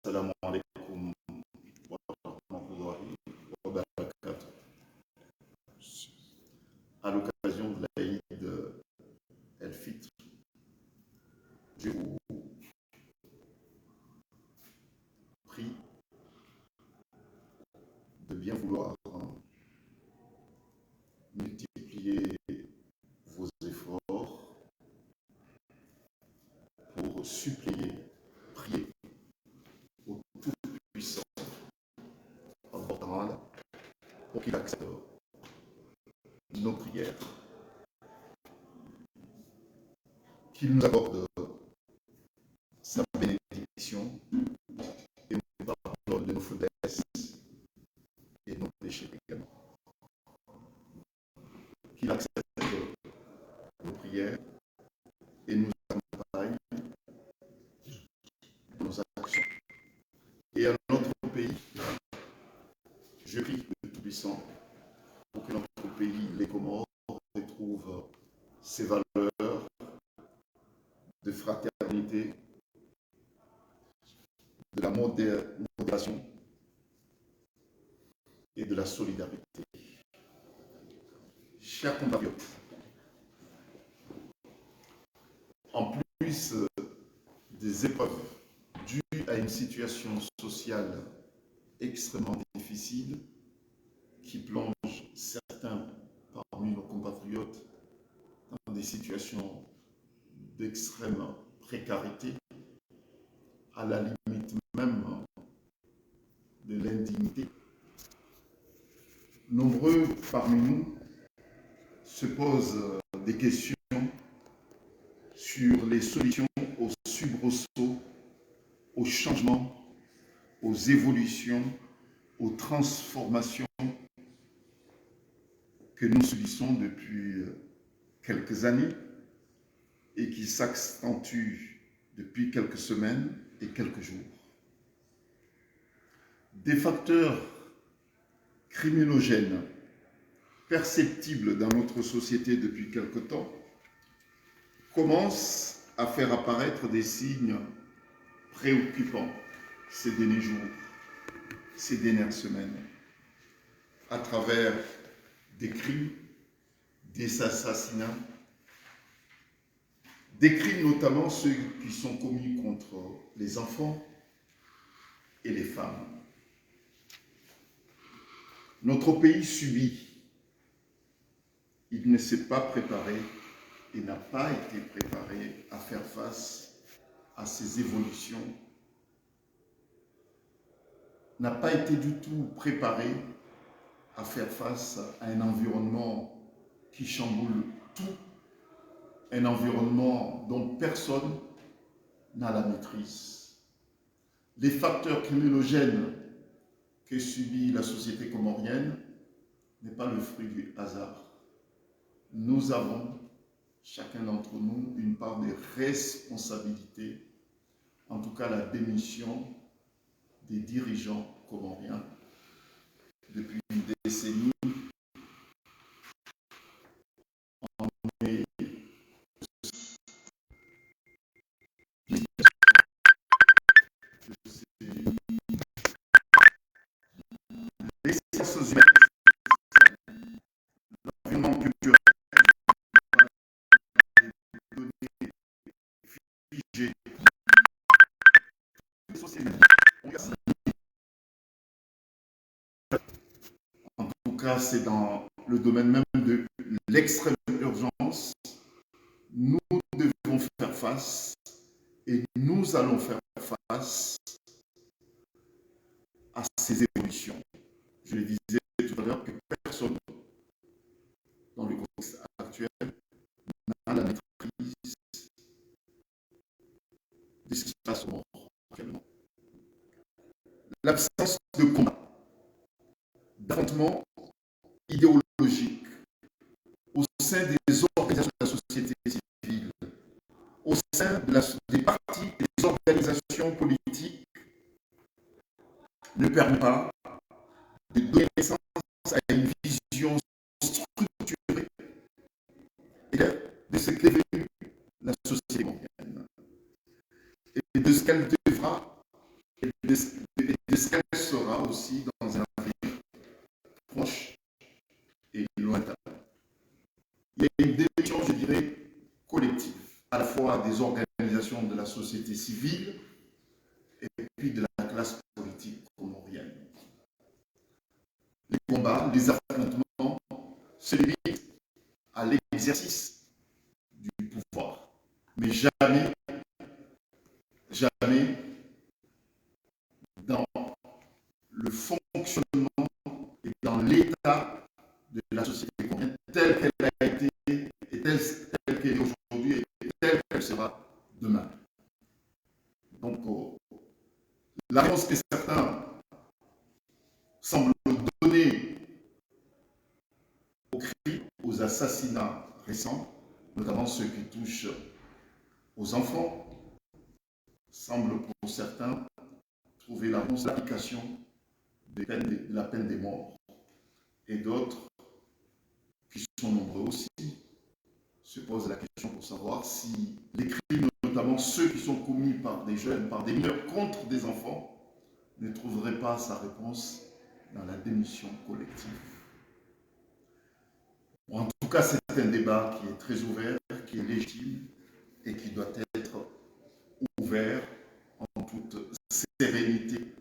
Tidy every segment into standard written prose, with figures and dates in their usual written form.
Assalamu alaikum wa rahmatullahi wa barakatuh. À l'occasion de l'Aïd el-Fitr, je vous prie de bien vouloir multiplier vos efforts pour supplier, prier au Tout-Puissant Allah Ta'ala pour qu'il accepte nos prières, qu'il nous accorde sa bénédiction et nous pardonne de nos faiblesses et nos péchés également. Qu'il accepte nos prières et nous accompagne dans nos actions. Et à notre pays, je prie le Tout-Puissant pour que notre pays, les Comores, retrouve ses valeurs de fraternité, de la modération et de la solidarité. Chers compatriotes, en plus des épreuves dues à une situation sociale extrêmement difficile qui plonge certains parmi nos compatriotes dans des situations d'extrême précarité, à la limite même de l'indignité, nombreux parmi nous se posent des questions sur les solutions aux soubresauts, aux changements, aux évolutions, aux transformations que nous subissons depuis quelques années et qui s'accentuent depuis quelques semaines et quelques jours. Des facteurs criminogènes perceptibles dans notre société depuis quelque temps commencent à faire apparaître des signes préoccupants ces derniers jours, ces dernières semaines, à travers des crimes, des assassinats, des crimes notamment ceux qui sont commis contre les enfants et les femmes. Notre pays subit, il ne s'est pas préparé et n'a pas été préparé à faire face à ces évolutions, n'a pas été du tout préparé à faire face à un environnement qui chamboule tout, un environnement dont personne n'a la maîtrise. Les facteurs criminogènes que subit la société comorienne n'est pas le fruit du hasard. Nous avons, chacun d'entre nous, une part de responsabilité, en tout cas la démission des dirigeants comoriens depuis une décennie. Les sciences humaines, l'environnement culturel, les données figées, les sociétés. En tout cas, c'est dans le domaine même de l'extrême urgence. Nous devons faire face et nous allons faire face à ces évolutions. Je le disais tout à l'heure que personne dans le contexte actuel n'a la maîtrise de ce qui se passe au monde actuellement. L'absence de combat, d'affrontement idéologique au sein des organisations de la société civile, au sein des partis et des organisations politiques ne permet pas de donner naissance à une vision structurée de ce qu'est devenue la société comorienne et de ce qu'elle devra de ce qu'elle sera aussi dans un avenir proche et lointain. Il y a une démission, je dirais, collective, à la fois des organisations de la société civile et puis de la classe politique comorienne. Les combats, les affrontements se limitent à l'exercice du pouvoir, mais jamais, jamais dans le fonctionnement et dans l'état de la société comorienne telle qu'elle a été et telle qu'elle est aujourd'hui et telle qu'elle sera demain. Donc, la réponse que certains semblent donner aux crimes, aux assassinats récents, notamment ceux qui touchent aux enfants, semble pour certains trouver la réponse à l'application de la peine des morts. Et d'autres, qui sont nombreux aussi, se posent la question pour savoir si les crimes, notamment ceux qui sont commis par des jeunes, par des mineurs contre des enfants, ne trouveraient pas sa réponse dans la démission collective. En tout cas, c'est un débat qui est très ouvert, qui est légitime et qui doit être ouvert en toute sérénité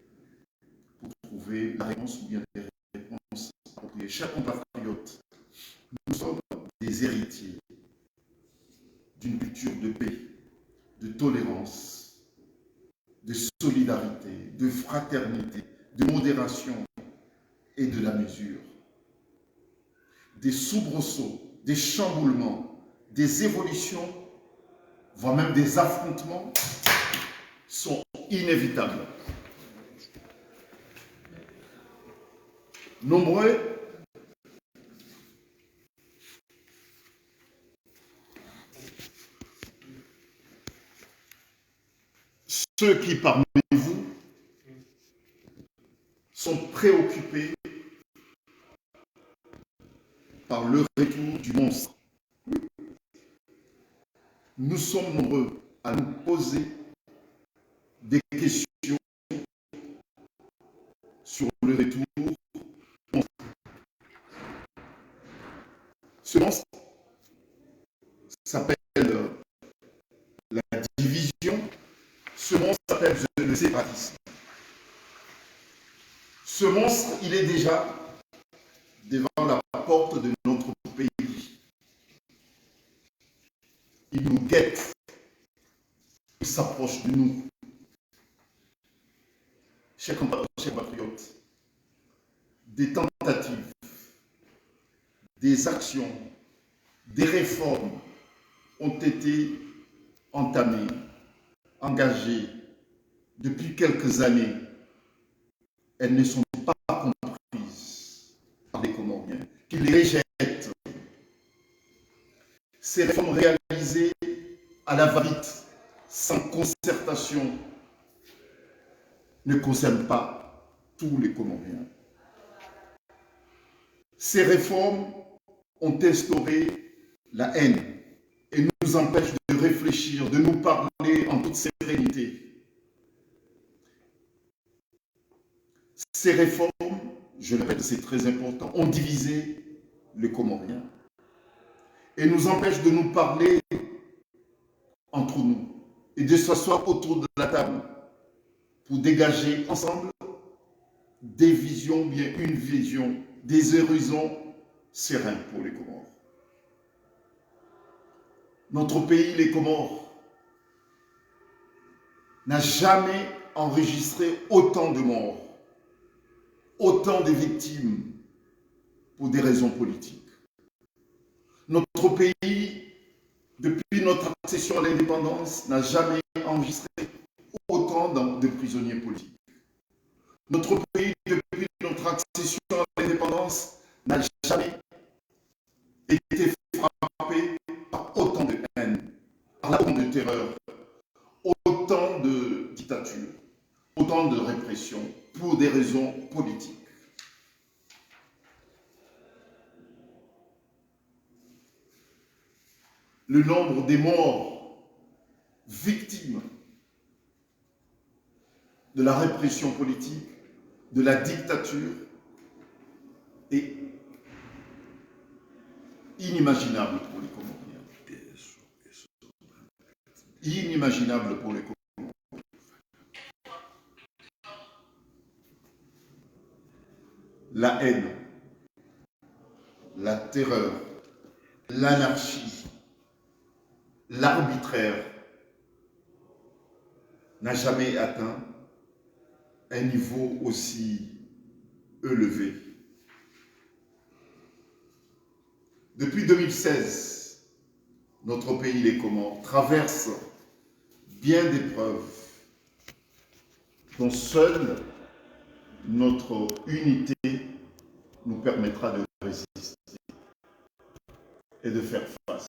pour trouver la réponse ou bien des réponses appropriées. Chers compatriotes, nous sommes des héritiers d'une culture de paix, de tolérance, de solidarité, de fraternité, de modération et de la mesure. Des soubresauts, des chamboulements, des évolutions, voire même des affrontements sont inévitables. Nombreux ceux qui parmi vous sont préoccupés par le retour du monstre. Nous sommes nombreux à nous poser des questions sur le retour du monstre. Ce monstre s'appelle la division, ce monstre s'appelle le séparatisme. Ce monstre, il est déjà devant la porte de notre pays. Il nous guette, il s'approche de nous. Chers compatriotes, des tentatives, des actions, des réformes ont été entamées, engagées depuis quelques années. Elles ne sont pas comprises par les Comoriens, qui les rejettent. Ces réformes réalisées à la va-vite, sans concertation, ne concernent pas tous les Comoriens. Ces réformes ont instauré la haine et nous empêchent de réfléchir, de nous parler en toute sérénité. Ces réformes, je le répète, c'est très important, ont divisé les Comoriens et nous empêchent de nous parler entre nous et de s'asseoir autour de la table pour dégager ensemble des visions, bien une vision, des horizons sereins pour les Comores. Notre pays, les Comores, n'a jamais enregistré autant de morts, autant de victimes pour des raisons politiques. Notre pays, depuis notre accession à l'indépendance, n'a jamais enregistré autant de prisonniers politiques. Notre pays, depuis notre accession à l'indépendance, n'a jamais été frappé par autant de haine, par autant de terreur, autant de dictature, autant de répression pour des raisons politiques. Le nombre des morts victimes de la répression politique, de la dictature est inimaginable pour les Comoriens. Inimaginable pour les Comoriens. La haine, la terreur, l'anarchie, l'arbitraire n'a jamais atteint un niveau aussi élevé. Depuis 2016, notre pays, les Comores, traverse bien d'épreuves dont seule notre unité nous permettra de résister et de faire face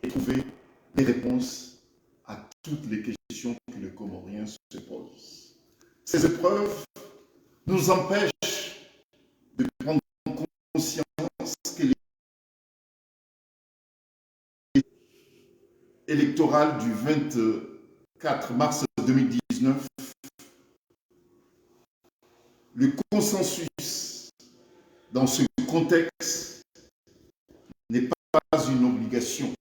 et trouver des réponses à toutes les questions que les Comoriens se posent. Ces épreuves nous empêchent de prendre conscience que l'électoral du 24 mars 2019, le consensus dans ce contexte n'est pas une obligation.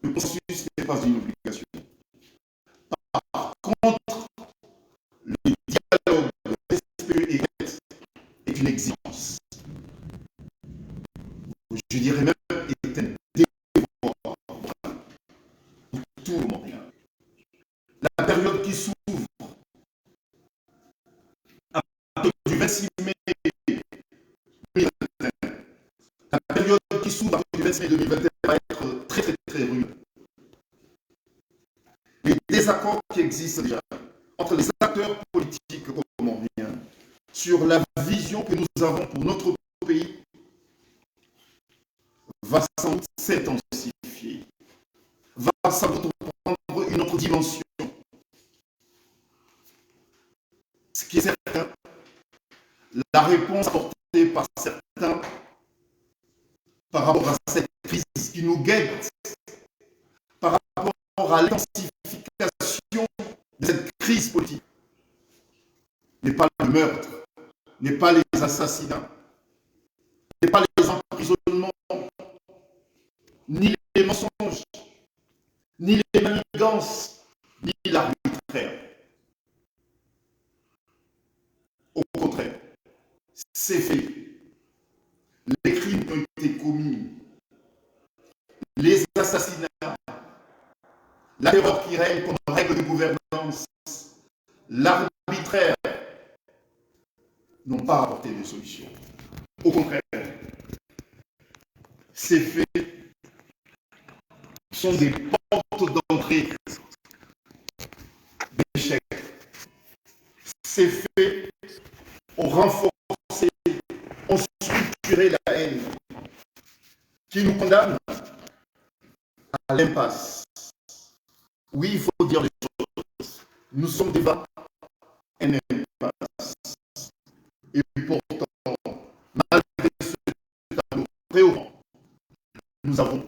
Le consensus n'est pas une obligation. Par contre, le dialogue respectueux et net est une exigence. Je dirais même est un devoir pour tout le monde. La période qui s'ouvre à partir du 26 mai 2021, la période qui s'ouvre à partir du 26 mai 2021 va être très rude. Les désaccords qui existent déjà entre les acteurs politiques comoriens sur la vision que nous avons pour notre pays va sans doute s'intensifier, va sans doute prendre une autre dimension. Ce qui est certain, la réponse apportée par certains par rapport à cette crise qui nous guette, par rapport à l'intensification de cette crise politique, n'est pas le meurtre, n'est pas les assassinats, n'est pas les emprisonnements, ni les mensonges, ni les manigances, ni l'arbitraire. Au contraire, c'est fait. Les crimes qui ont été commis, les assassinats, la terreur qui règne comme règle de gouvernance, l'arbitraire n'ont pas apporté de solution. Au contraire, ces faits sont des portes d'entrée d'échec. Ces faits ont renforcé, ont structuré la haine qui nous condamne à l'impasse. Oui, il faut dire les choses. Nous sommes devant un impasse. Et pourtant, malgré ce tableau préoccupant, nous avons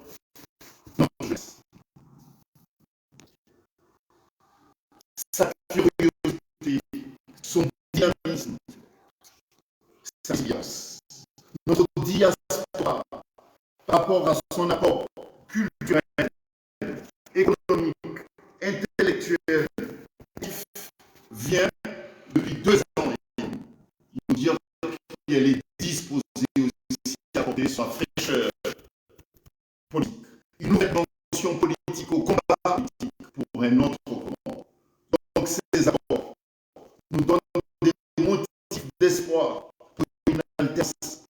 notre jeunesse. Sa curiosité, son dynamisme, sa résilience. Notre diaspora, par rapport à son apport culturel, économique, intellectuel, vient depuis 2 ans nous dire qu'elle est disposée aussi à apporter sa fraîcheur politique, une nouvelle dimension politique au combat politique pour un autre comment. Donc ces apports nous donnent des motifs d'espoir pour une alternance,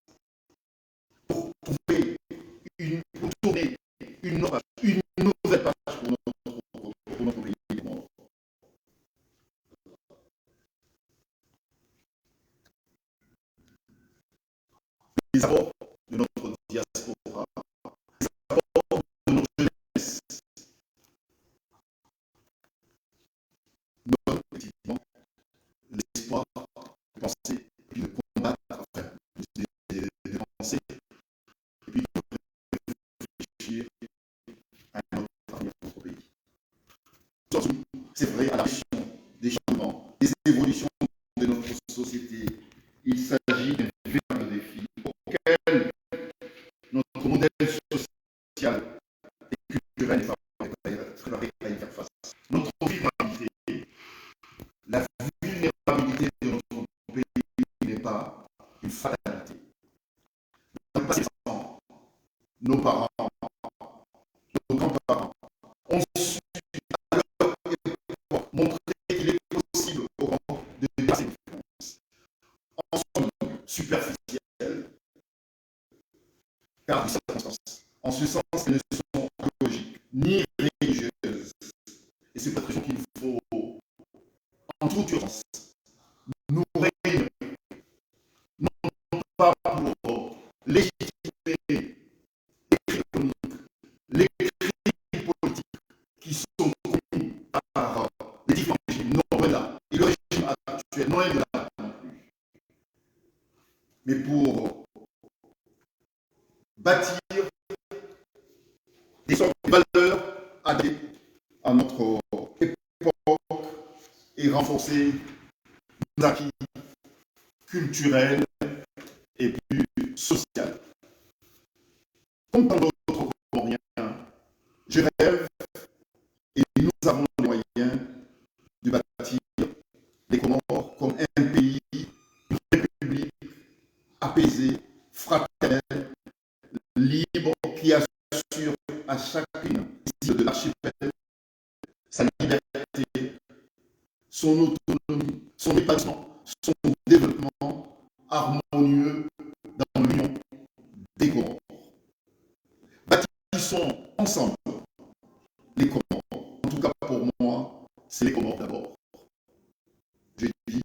pour trouver pour tourner une nouvelle page pour notre pays. Les apports de notre diaspora, les apports de notre jeunesse, donnent effectivement l'espoir de penser et de combattre, enfin, de penser et puis de réfléchir à un autre avenir pour notre pays. C'est vrai à la question des changements évolutions de notre société. Il s'agit d'un véritable défi auquel notre modèle social et culturel est préparé à y faire face. Notre vulnérabilité, la vulnérabilité de notre pays n'est pas une fatalité. Dans le passé, nos parents, nos grands-parents ont su à leur époque montrer qu'il est possible au Coran de dépasser les différences. En somme superficielle, car de circonstances, en ce sens qu'elles ne sont écologiques ni religieuses. Et c'est pour cette raison qu'il faut, en toute urgence, nous réunir, non pas pour légitimer les crimes politiques qui sont commis par les différents régimes, non là, et le régime actuel, non est là non plus, mais pour bâtir des sortes de valeurs adaptées à notre époque et renforcer nos acquis culturels et plus sociaux. Comme tant d'autres Comoriens, je rêve et nous avons les moyens de bâtir les Comores comme un pays, une république apaisée, fraternelle, libre, qui assure à chacune de l'archipel sa liberté, son autonomie, son épanouissement, son développement harmonieux dans l'union des Comores. Bâtissons ensemble les Comores. En tout cas pour moi, c'est les Comores d'abord. Je dis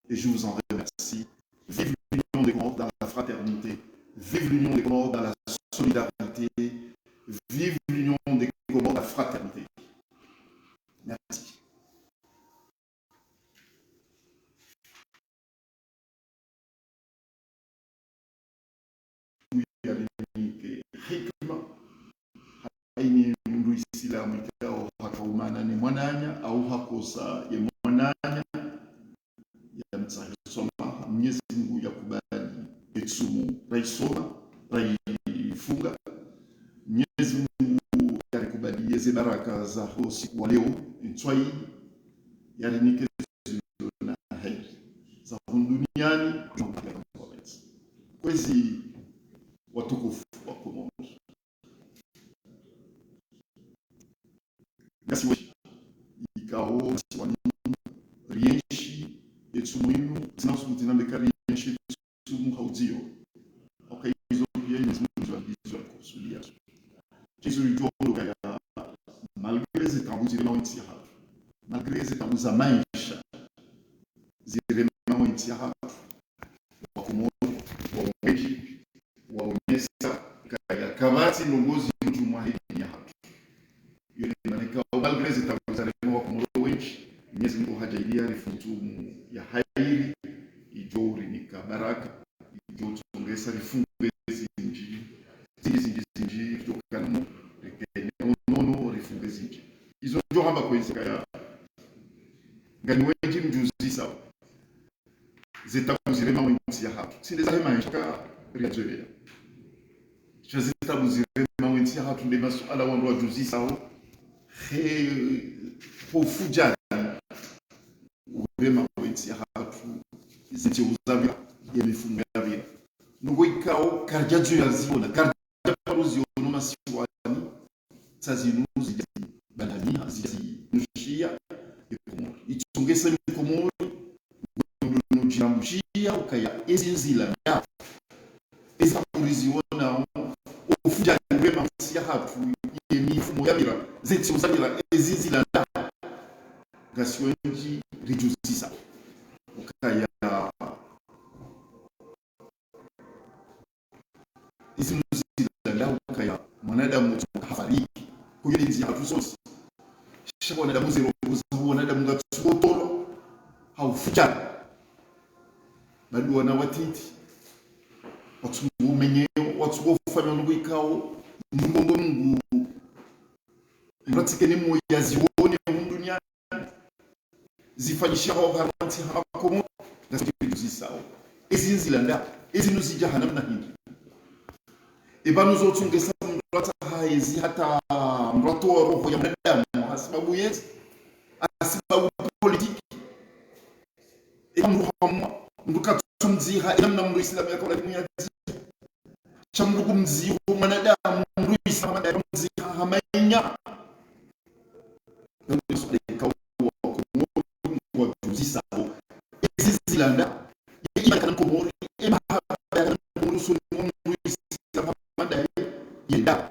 et je vous en remercie. Vive l'union des Comores dans la fraternité. Vive l'union des Comores dans la solidarité. Vive l'union des Comores dans la fraternité. Merci. Aini mundu Isilamu kao hakaumana ni mwananya au hakosa ye mwananya ya mtsahsoma Mwenyezi Mungu yakubali etsumu raisoma raifunga Mwenyezi Mungu yakubali yeze baraka za usiku wa leo ntwai yalinike na heri za duniani kwezi watukufu wa Komoro. Merci. Ikao siwani rienshi etsumuinu zinasutina mekari rienshi etsumu haudio. Okay, hizo pia ni hizo kusudia. Jésus lui dit kaya malgré les états zirema wentiha. Malgré les états za maisha zirema wentiha. Wa Komoro wa Meji wa Onyesa kaya kamati nongozi mjumwa hili ya malgré les états wa Komoro wengi Mwenyezi Mungu hajailia rifutumu ya hairi ijori nika baraka ijo tongesa rifungue zinji tokana rekene nono rifungue zinji izo ndio hamba kwenzeka ya ngani wengi mjuzi sawa zeta kuzirema wenzi ya hatu si les alema shaka riazoea zeta kuzirema wenzi ya hatu ndema ala wandu wajuzi sawa hofujana urema wenzi hatu ziti uzavira yemifungo yavira nugo ikao karjajo yaziona karjajo ziona masiwani sazinuzi banani hazizi nushia itungesa Komoro nujamshia ukaya ezinzila ya ezakuriziona ofujana urema wenzi hatu yemifungo yavira zeti uzavira ezinzila gaswenji rijuzisa ukaya izimuzila ukaya mwanadamu hafariki kuyilinzi hatusosi shaka wanadamu zero wanadamu gatsotolo haufujana bado wana watiti watu umenyeyo watu wofanya n'ubikao mungu mungu ngatike ni moya zione dunia zifanyisha ho manti hakomo na sisi sawa ezinzilanda ezinuzijahannam na hindi ibanu zote ungesa mrata haizi hata mrato wa roho ya mwanadamu sababu yetu sababu politiki ikamruhamu nduka tumziha inamna mru islamu yako lakini ya chamrugu mzihu mwanadamu mru islamu ya mziha hamainya zilanda ima kana komori ima kana komori sunu mru manda yenda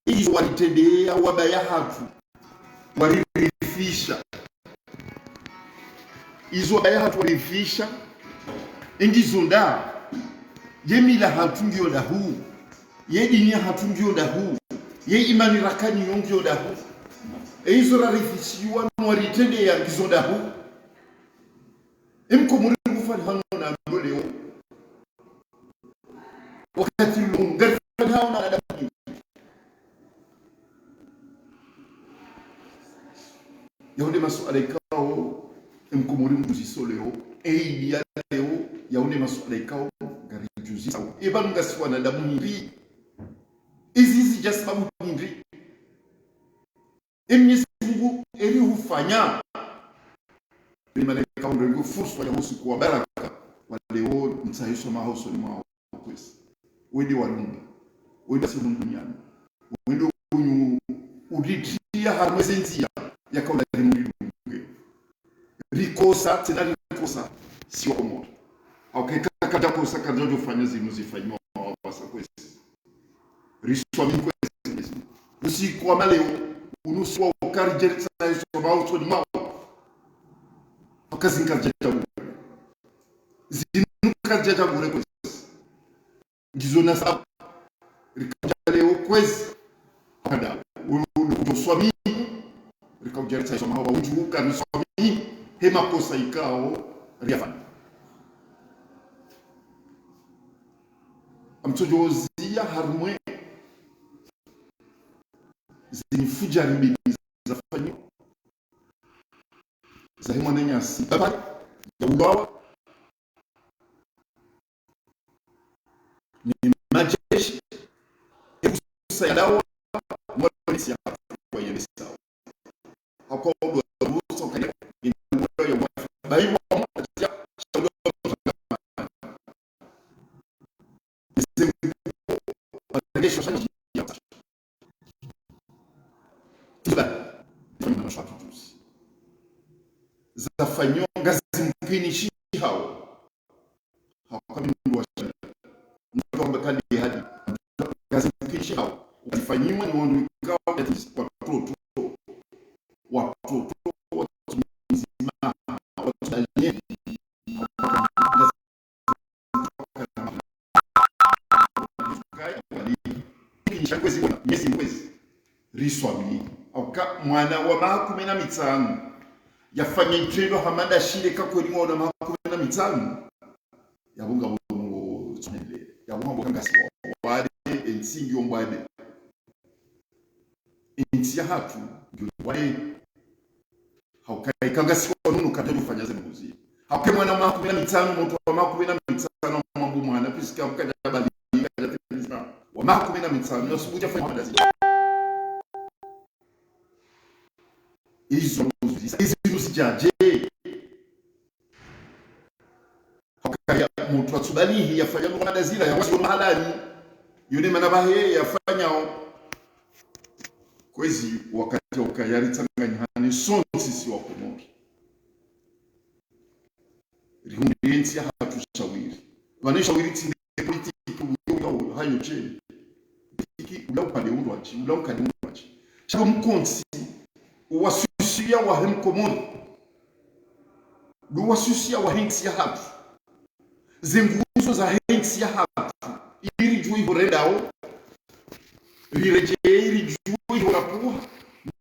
hizo walitendea wabaya hatu walirifisha hizo wabaya hatu walirifisha ingizonda yemila hatu ngio dahu yedinya hatu ngio dahu ye imani rakani ngio dahu hizo rarifishiwa walitendea ngizonda hu imko muri gufari hano na leo wakati lunga haona na damu yaone masuala ikao imko muri mbuziso leo ya leo yaone masuala ikao gari juzi sawa eba ngasiwa na damu nyingi izizi jasbabu nyingi Mwenyezi Mungu eli hufanya limaleka undengo fursa ya usiku wa baraka waleo mtsahisho mahoso ni mao kwesi wedi walunga wedi simu duniani wedi unyu uditia harmezenzia yakaula limulunge rikosa tena rikosa si wa moto okay kaka kosa kadojo fanya zimuzifanywa wasa kwesi riswa mimi kwesi usiku wa maleo unuswa ukari jerisa soba uto ni mao akazi nkajabu zinuka jajabu le kwezi ngizona sa rikajale kwezi kada uswami rikajerisa soba wa ujuka ni swami hema kosa ikao riafani amtojozia harmwe zinifuja rimbi zafanyo zahimwa nenyasi baba ya ugawa ni majeshi kusa ya dawa mwalisi ya kwa yelisa hapo ndo ruhusa kanya ndio ya bai wa ya shauri kesho sana zafanyo ngazi mpinishi hao hakuna mtu wa shida ndio kadi hadi ngazi mpinishi hao ukifanyiwa ni wao ikao watoto mzima watu aliyeni mwezi riswamini auka mwana wa mahakumi na mitano yafanya itendo hamada shire kakweli mwana mahakumi na mitano yabunga bongo tsonele yabunga bokanga siwa wale ensingi ombade intia hatu wale haukai kanga siwa nunu kataju fanya ze mbuzi hauke mwana mahakumi na mitano mtu wa mahakumi na mitano mambo mwana pisika mkaja bali wa mahakumi na mitano yosubuja fanya madazi hizo zijaje hakaya mtu atubalihi yafanya mwana zila ya wasi halali yule manabahe yafanya kwezi wakati ukayari tanganyani sonti sisi wa Komori rihundensi hatu shawiri wanashawiri tinde politiki uyo hayo che politiki ula upande urwachi ula ukadi urwachi shabo mkonsi wasusia wa hemkomoni wasusia wa hensi ya hatu zenguzo za hensi ya hatu ili juu horendao lireje ili juu horapuha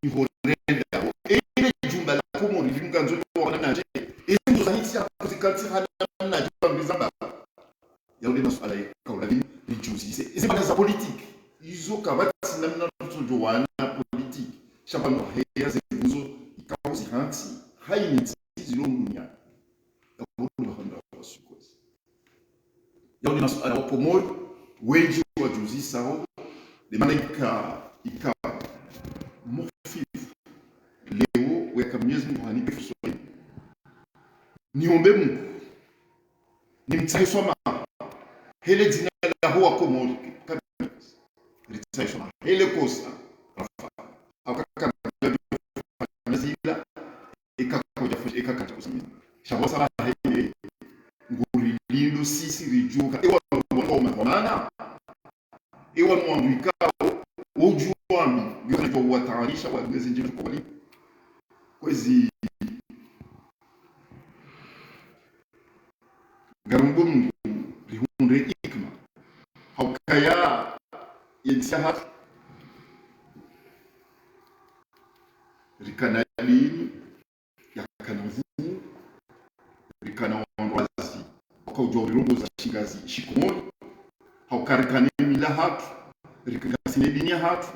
ni horendao ile jumba la komoni linganzo wa nanaje ezenguzo za hensi ya hatu zikati hana na jumba ya ule masuala ya kaula lijuzi ezibana za politiki izo kabati namna tujowana politiki shabando heya zenguzo ikauzi hansi haini zilo Daudi na Komoro wengi wajuzi sao de maana ika mofifu leo weka Mwenyezi Mungu anipe fusoi niombe Mungu nimtsaisoma hele jina la huwa Komoro kabisa ritsaisoma hele kosa akaka nazila ikakata kusimama shabo sala hele nguri lindo sisi rijuka ewa maana ewa mwandikao ujuani ndio watarisha wageze nje kwa wali kwezi garumbu Mungu rihunde ikma haukaya yensahat rikanali yakana mvu rikana wandazi kwa ujori za shingazi shikomoni haukarikane mila hatu rikasine dini hatu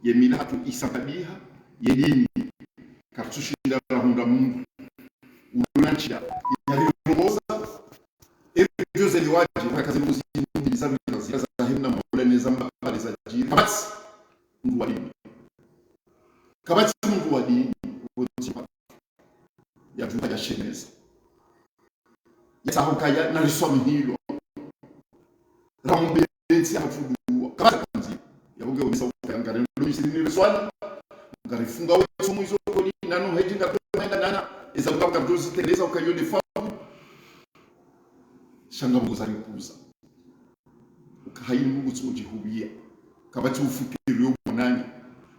ye mila hatu isakabiha ye dini kartushinda rahunda Mungu unanchida yariroza ejo liwaji rakazi muzini bizabi za himna mbole nezamba pale za jiri kabati Mungu wa dini kabati Mungu wa dini ya jumba ya sheneza yasahukaya na risomi hilo rambenzi hafudu kabati kanzi yabuge ubisa ukangare lumisini swali ngarifunga wetu mwizo koni nano hejinga kwenda nana eza ukabwa dozi teleza ukayone famu shanga muzari kuza ukahaini Mungu tujihubia kabati ufikiriyo mwanani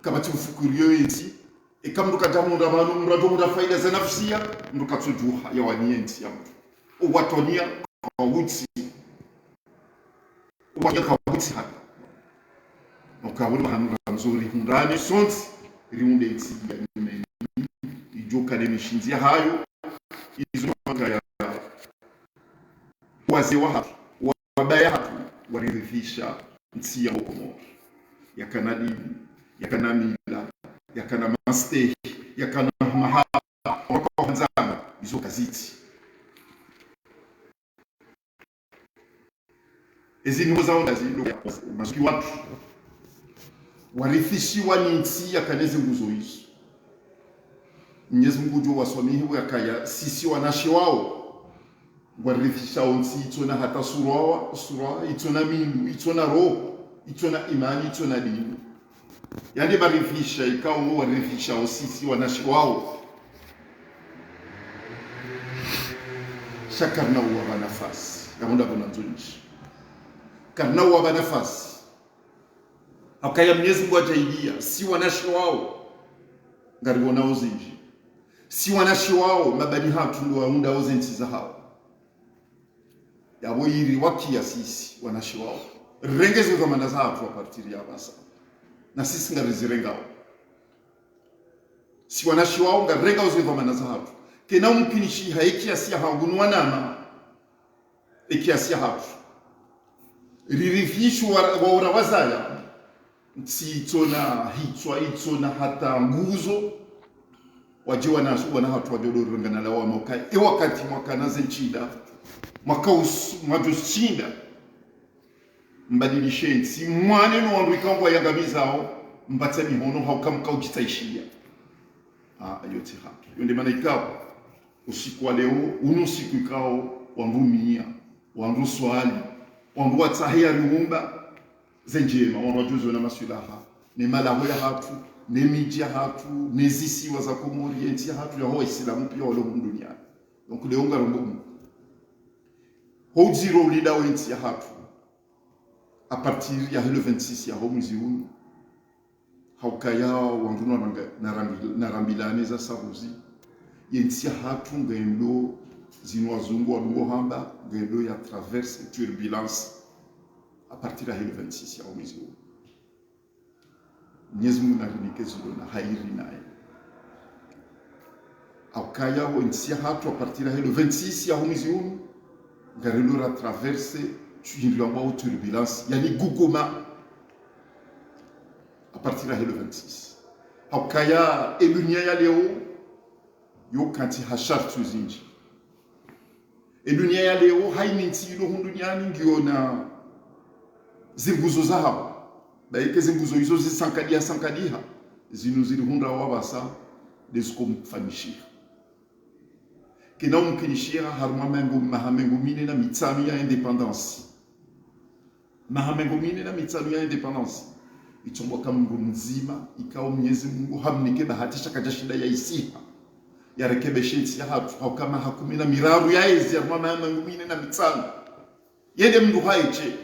kabati ufikiriyo yenzi ekamruka jamunda abantu murado muda faida za nafsia mruka tujuha ya wanienti ya mtu uwatonia kwa wutsi uwatonia kwa wutsi hapa ukaburi bahanu nzuri hundani sonti riunde itsi ya nyumeni ijoka lemishinzia hayo izo ya wazee wa hapa wabaya hapa waririfisha nsi ya Komoro yakana dini yakana mila yakana mastehi yakana mahaba wakohanzana izo kaziti ezini muzao zilo masuki watu warifishiwa ni nsi yakaneze nguzo hizo Mwenyezi Mungu jo wasomihi yakaya sisi wanashi wao warifisha onsi itona hata sura itona mingu itona roho itona imani itona dini yani barifisha ikao warifisha sisi wanashi wao shakarna wa nafasi yamonda bona nzonji karna wa nafasi akaya Mwenyezi Mungu ajaidia si wanashi wao ngari wona ozinji si wanashi wao mabani hatu ndio waunda ozenzi za hao yabo yiri wakia sisi wanashi wao rengeze kwa mandaza hatu a partir ya basa na sisi ngarizirenga si wanashi wao ngarenga uzwe kwa mandaza hatu kena umkinishi haiki asia hagunwa nama eki asia hatu ririfishu wa urawazaya si itona hitwa itona hata nguzo wajiwa na wana hatu wajodo rungana la wa mokai wakati mwaka naze nchida mwaka majushinda mbadilishe nsi mwane no wandika ngo yangamizao mbatse mihono haukamka ukitaishia ayote haki yonde maana ikao usiku wa leo unusiku ikao wangumia wangu swali wangu watahia ruumba zenjema wanwajuzo na masulaha ne malaho ya hatu ne miji ya hatu ne zisi wa za Komoro yenti ya hatu ya hoa Islamu pia walo duniani donc leo ngarombo Hojiro ulida wenti ya hatu a partir ya le 26 ya mwezi huu haukaya wanguna na rambilane za sabuzi yenti ya hatu ngendo zinwazungu wa hamba ngendo ya traverse turbulence a partir ya le 26 ya mwezi huu Mwenyezi Mungu narinikezo na hairi naye haukaya wenti ya hatu a partir ya le 26 ya mwezi huu ngendo ya traverse turbulence turbulence yani gukoma a partir ya le 26 haukaya elunia ya leo yo kanti hashar tuzinji dunia ya leo haini ntilo hundu duniani ngiona zinguzo zao baike zinguzo hizo zisankadiha zinu zili hunda wabasa deskomfanishia kina umkinishia haruma mahamengo mine na mitsami ya independence mahamengo mine na mitsami ya independence ichongwa kama Mungu mzima ikao Mwenyezi Mungu hamnike bahatisha kaja shida ya isiha ya rekebeshe nsi ya hatu au kama hakumi na miraru ya ezi haruma mahamengo mine na mitsami yende mndu haiche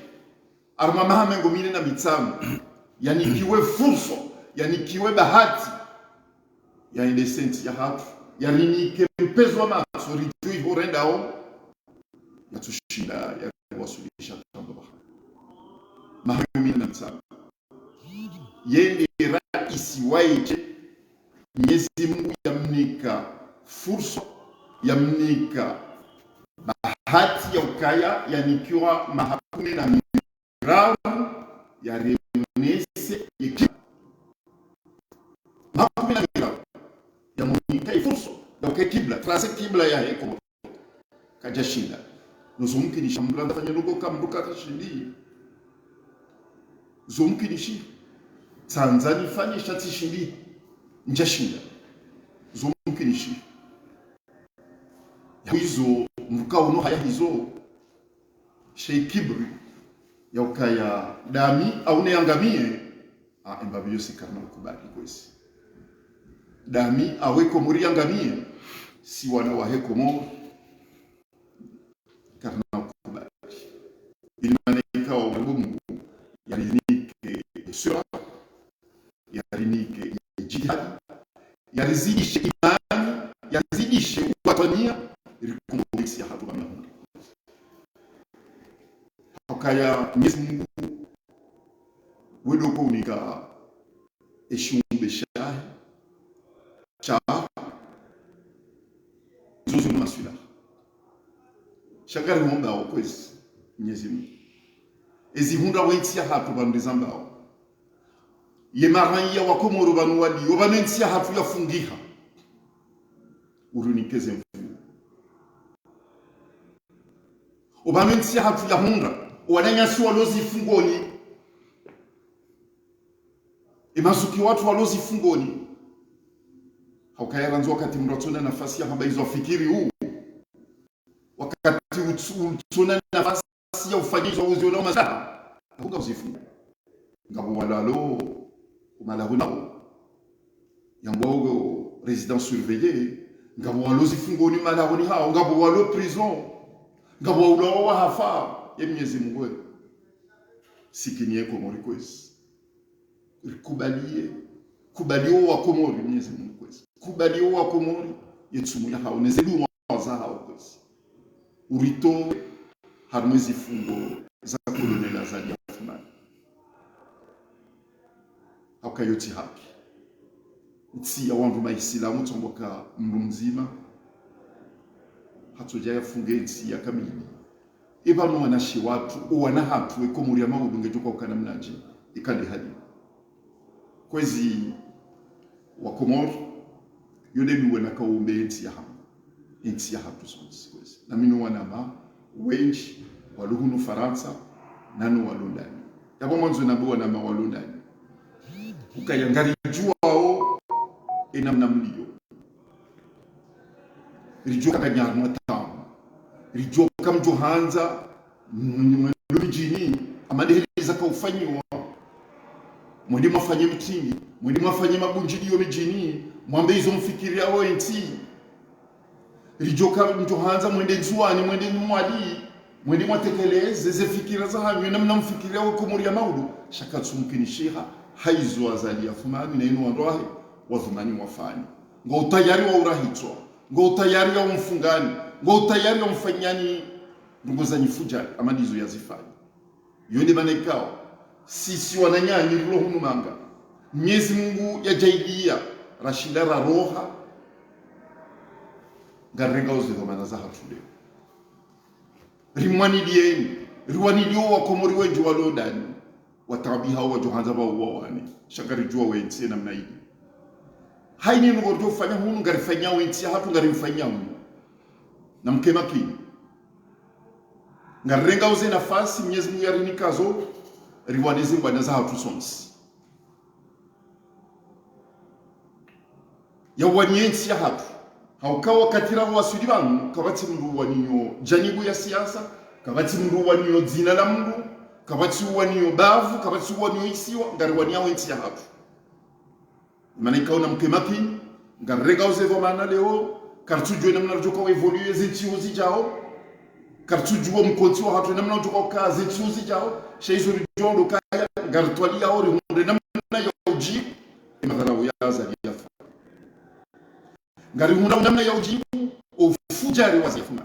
haruma mahamengo mine na mitsami yani kiwe furso yani kiwe bahati ya ende sensi ya hatu ya rinike mpezo wa maso rijui horendao ya tushinda ya wasulisha tambo mahami na mtsama yende raisi waiche Mwenyezi Mungu yamnika fursa yamnika bahati ya ukaya yanikiwa mahakumi na miraru ya remunese yeki mahakumi na miraru ya mnika fursa ya kibla trase kibla ya heko kajashinda nuzumki shambula ndafanya nugo kamruka kashindi zumki nishi Tanzania fanye shati shindi njashinda zumki nishi hizo mruka uno haya hizo sheikibri ya ukaya dami au neangamie embabiyo sikarna ukubali kwesi dami aweko muri angamie si wana wa heko mo karna ukubali ili malaika wa Mungu yarinike sura yarinike jihad yarizidishe imani yazidishe watania ilikumbuksi ya hatu kama hundi hakaya Mwenyezi Mungu wedo kunika eshumbe shahi cha zuzu maswila shagari humba okwezi Mwenyezi Mungu ezihunda wensi ya hatu bandizambao yemaranya wakomoro banwali obanensi ya hatu yafungiha urunikeze mfu obanensi ya hatu ya hunda wananyasi walozi fungoni imasuki watu walozi fungoni haukayaranzo wakati mrotona nafasi ya hamba hizo fikiri huu wakati utuna nafasi ya ufanyizo wa uziona mazaa huka uzifunga ngabo walalo umalahu nao yambogo résidence surveillée ngabo walozi fungoni malahu ni hao ngabo walo prison ngabo walo wa hafa ya Mwenyezi Mungu sikinie Komori kwezi kubalie wa Komori Mwenyezi Mungu kwezi kubalie wa Komori yetsumu ya hao nezedu za hao kwezi urito harmezi fungo za kolonela za Afumani hakayoti haki nti ya wandu maisilamu tsomboka mzima hatoja yafunge nti ya kamili ibano wanashi watu wana hatu Komori ya maudunge joka ukana mnaji ikandi hadi kwezi wa Komori yode duwe na kaumbe nti ya hamu nti ya hatu sonsi kwezi na minu wanama wenji waluhunu Faransa nanu walundani yabo mwanzo nabu wanama walundani ukayangari juao enamna mlio rijoka kanyarmwa tamu rijoka mjohanza mjini amadeheza ka ufanyiwa mwende mafanye mtingi mwende mafanye mabunjidi yo mjini mwambe hizo mfikiria wao enti rijoka mjohanza mwende nzuani mwende mwadi mwende mwatekeleze ze fikira za hanyu namna mfikiria wao Komori ya maudu shakatsumkinishiha haizo azali Afumani na inu wandoahe wazumani wafani ngo utayari wa urahitwa ngo utayari wa mfungani ngo utayari wa mfanyani ndugu nyifujari amadizo yazifanya yonde manekao sisi wananyani roho numanga Mwenyezi Mungu yajaidia rashida ra roha ngarenga uzizo manaza hatude rimwani dieni riwani dio wa Komori wenji walodani watabiha wa johanza ba wawani shakari jua wensi na mnaidi haini ngordo fanya hunu ngarifanya wensi hatu ngarimfanya hunu na mkema kini ngarenga uze nafasi Mwenyezi Mungu yarinikazo riwaneze bwana za hatu sonsi ya wanyensi ya hatu haukawa katira wasudi bangu kabati mndu waninyo janibu ya siasa kabati mndu waninyo dzina la Mungu kabati waninyo bavu kabati waninyo isiwa ngari wania wensi ya hatu maana ikaona mkemaki ngarenga uze vomana leo kartujwe namna rujoko evolue zinchi uzijao kartujwa mkonti wa hatu namna rujoko kazi zinchi uzijao sheizo rijondo kaya gartwali ya ori hunde namna ya uji madhara uyaza ya ngari hunda namna ya uji ufujari wazifuna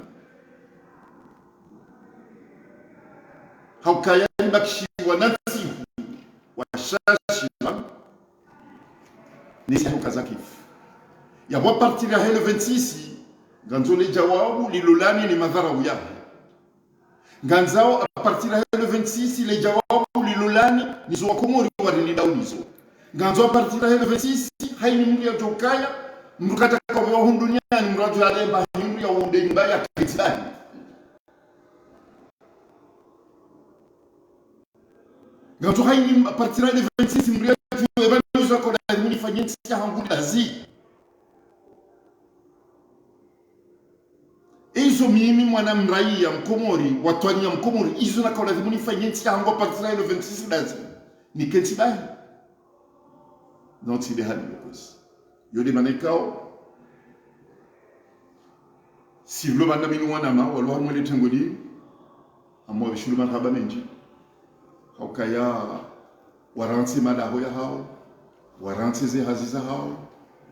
haukaya bakshi wanasihu washashi nisi hukazakif ya wa partir ya hele 26 ganzole jawabu lilolani ni madhara uyaha ganzao a partir ya hele 26 le jawabu lilolani nizo wakomori warinidaulizo ganzo a partir ya hele 26 haini mndu ya jokaya mrukata kwa hundu duniani mratu ya lemba hindu ya unde mbaya kitani ganzo haini a partir ya hele 26 mratu ya ebanuza kwa da muni fanyensi ya hangu lazi izo mimi mwana mraia mkomori watwania mkomori izo na kaula dhimuni fanyensi ya hangu a partir ya hele 26 lazi ni kensi bahi non hali mkosi yode manekao si lo banda minu wana ma walo mwele tengoli amwa bishulu marhaba menji haukaya waranti madaho ya hao waranti ze haziza hao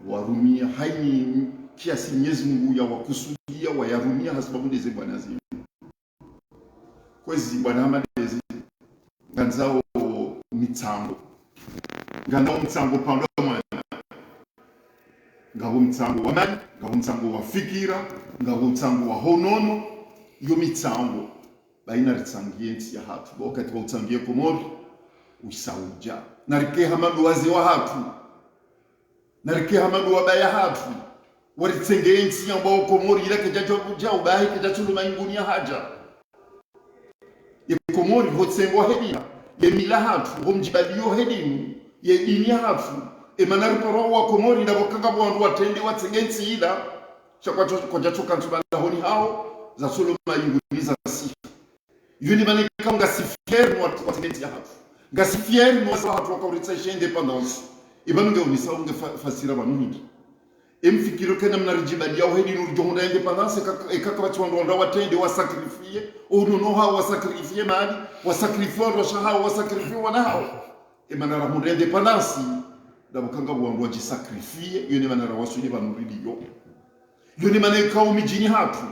warumia haini kiasi Mwenyezi Mungu ya wakusudia wayarumia hasababu ndeze bwana zi kwezi bwana amadezi ganzao mitambo ngano mtsango pando ngabo mtsango wa mali ngabo mtsango wa fikira ngabo mtsango wa honono yo mitsango baina ritsangienti ya hatu wakati wa utsangie komori usauja narike hamadu wazi wa hatu narike hamadu wa baya hatu waritsengeenti ya mbao komori ila kejajo buja ubahi kejachulu mainguni ya haja ya komori hotsengo hedina ya mila hatu homjibaliyo hedinu ya dini hatu emanari poro wa komori na wakanga wandu watende watsengensi ila chakwa choka ntubala honi hao za solo mainguni za si yuni manika ngasifier watu watsengensi hatu ngasifier no sa hatu wakaurita independence ibanu nge unisa unge fasira banungi emfikiro kana mnarijibali yao hedi nurjonda independence ekaka watu wandu watende wasakrifie ono no hao wasakrifie mali wasakrifie washaha wasakrifie wanao emanara munde independence dabukanga wandu wajisakrifie yone manara wasuli banuridiyo yone maneka umijini hatu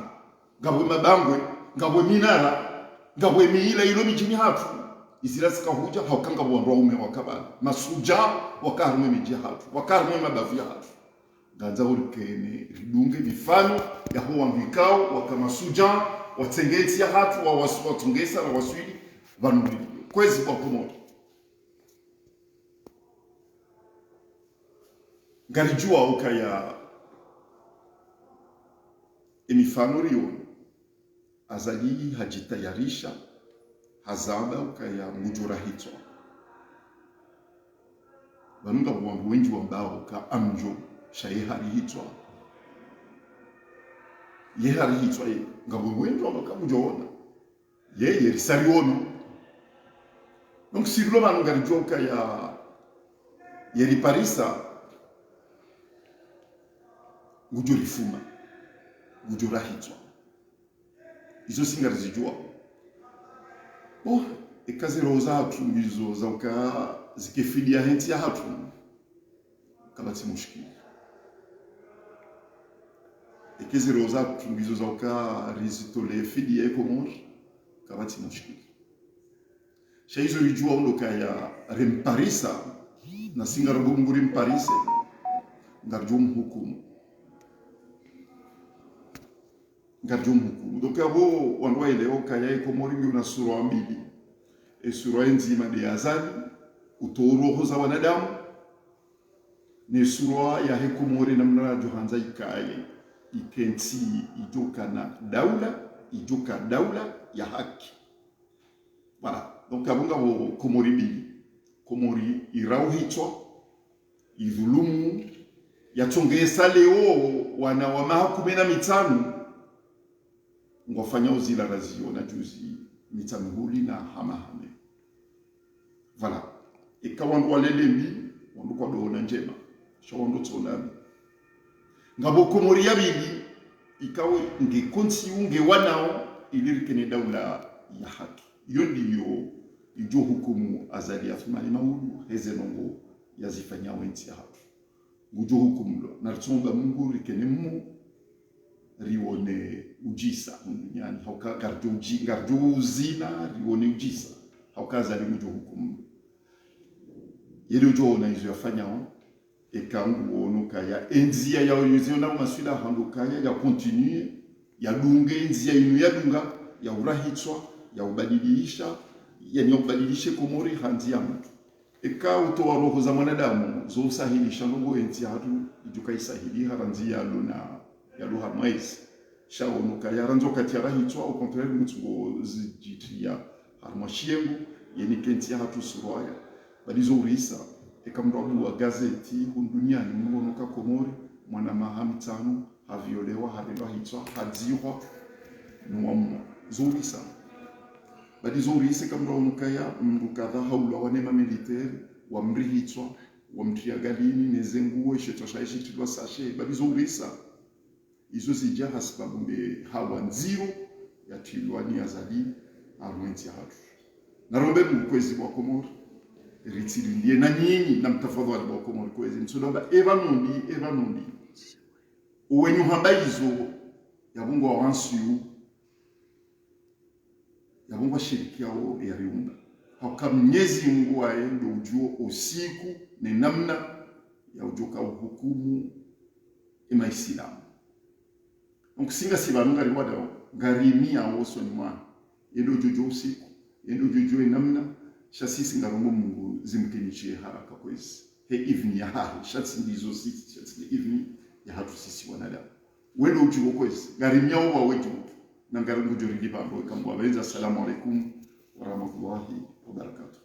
ngabwe mabangwe ngabwe minara ngabwe miila ilo mijini hatu isirasika huja haukanga wandu ume wakabala masuja wakarume miji hatu wakarume mabavu ya hatu ganza urikene ridunge mifano ya huwa mbikao wakamasuja watsengeti ya hatu wa watungesa na wasuli banuridiyo kwezi kwa kumoto ngarijua ukaya emifano riyo azali hajitayarisha hazaba ukaya mujura hitwa banunga wangu wengi wambao ka amjo shaye hari hitwa ye hari hitwa ye ngabo wengi wambao mujona ye risari ono donc si lo banunga ngarijua ukaya yeri parisa ngujurifuma ngujurahitwa izo singari zijua ekazi roza hatu mbizo za uka zikefidia henti ya hatu kabati mushkili ekazi roza hatu mbizo za uka rizitole fidia ekomor kabati mushkili shaizo lijua undoka ya remparisa na singarabungu remparise ngarjum hukumu ngarjum hukumu doka bo wanwa ileo kaya ekomori ngi una sura mbili sura nzima de azali utoro za wanadamu ni sura ya hekomori namna johanza ikaye ikenti ijokana daula ijuka daula ya haki. Voilà. Donc abunga wo Komori bili. Komori irau hitwa, idhulumu, yachongesa leo wana wa mahakumena mitanu ngofanya uzila razio na juzi mitamhuli na hamahame. Voilà. Ikawa ndo walelembi wandu kwa doona njema shawondo tsonabi ngabo Komori yabili ikawe ngekonsi unge wanao ilirikene daula ya haki. Iyo ndiyo ijo hukumu azali Athmani Maulu hezenongo yazifanya wenzi hapo ngujo hukumu na ritsonga Mungu rikene mu rione ujisa duniani hauka gardu uzina rione ujisa hauka azali ngujo hukumu yele ujo na izo yafanya ekangu onuka ya enzia ya oyuzio na maswida handuka ya continue ya dunge enzia inu ya dunga ya urahitswa ya ubadilisha yani ubadilishe Komori hanzi ya mtu eka utoa roho za mwanadamu zo usahilisha nungo enti hatu ijuka isahili haranzi ya luna ya luha mwezi shaonuka ya ranzo kati ya rahitswa au contraire mtu zijitria harmashiengu yani kenti ya hatu suroya badizo urisa eka mdobu wa gazeti hunduniani mwonuka Komori mwana mahamitanu haviolewa harendo hitswa hadziwa nuwamu zorisa badizo urisa kama mdoonukaya mdukadha haula wanema militaire wa mrihitswa wa mtriagalini nezenguwe shetosha tilwa sashe badizo urisa izo zija hasibabu mbe hawa nziro ya tilwa ni azali arwenti hatu narombe mkwezi wa Komori ritililie na nyinyi na mtafadhali wa Komori kwezi msulomba eva nondi uwenyu hambaizo ya bungo wa wansiu ya bungo shiriki yao ya riunda hauka mnyezi Mungu wae ndo ujuo usiku ni namna ya ujoka uhukumu ima Isilamu nkusinga sibanunga riwada garimia oso ni mwana yendo ujojo usiku yendo ujojo namna shasisi ngarongo Mungu zimkenichie haraka kwezi he evening ya hari shatsi ndizo sisi shatsi evening ya hatu sisi wanadamu wendo ujuo kwezi garimia wa wetu na ngarongo joridi bambo kamwa benza. Assalamu alaikum wa rahmatullahi wa barakatuh.